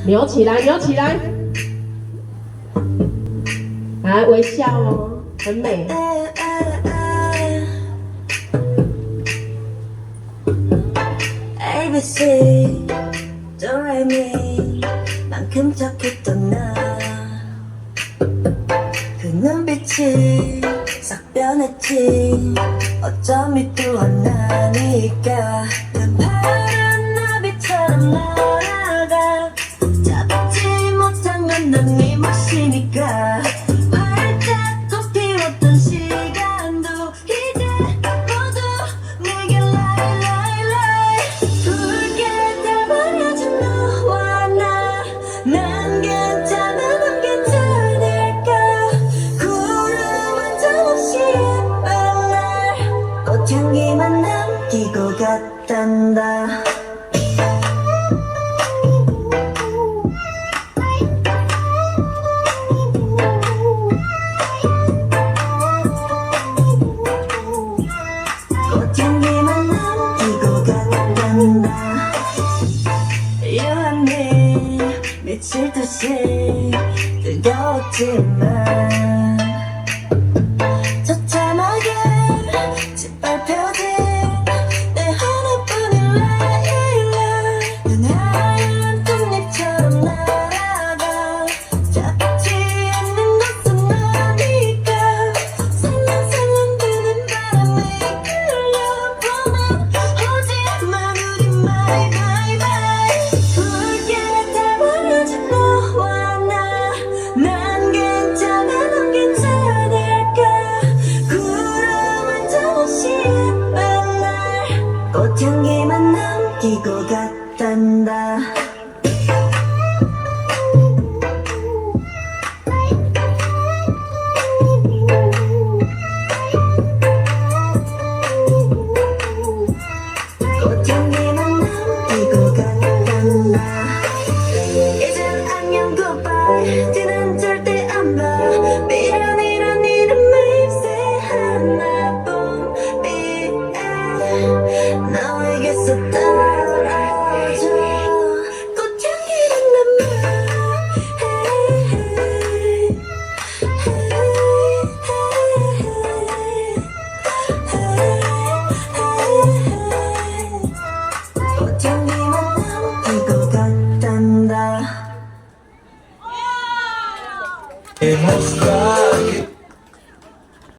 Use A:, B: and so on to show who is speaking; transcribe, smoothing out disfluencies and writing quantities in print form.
A: 扭起来，扭起来，来微笑哦，很美。
B: ABC 도레미 만큼 착했던 나 그 눈빛이 싹 변했지 어쩜 또 하나니까 그 파란 나비처럼 날아가 잡지 못한 건 넌 네 몫이니까 활짝 꽃피웠던 시간도 이제 모두 내게 lie 붉게 달버려진 너와 난 괜찮아 넌 괜찮을까 구름 한 점 없이 예쁜 날 꽃향기만 남기고 갔단다 꽃향기만 남기고 갔단다 유한히 미칠 듯이 뜨거웠지만 처참하게 짓밟혀진 내 하나뿐인 라일락 눈 하얀 꽃잎처럼 날아가 잡지 않는 것은 너니까 살랑살랑 부는 바람에 이끌려보면 오지마 우리 마이 붉게 달버려진 너와 난 괜찮아 넌 괜찮을까 구름 한 점 없이 예쁜 날 꽃향기만 남기고 갔단다 꽃향기만 남기고 갔단다 이젠 안녕 굿바이 뒤는 절대 안봐 미련이란 이름 맹세한 나뿐 너에게서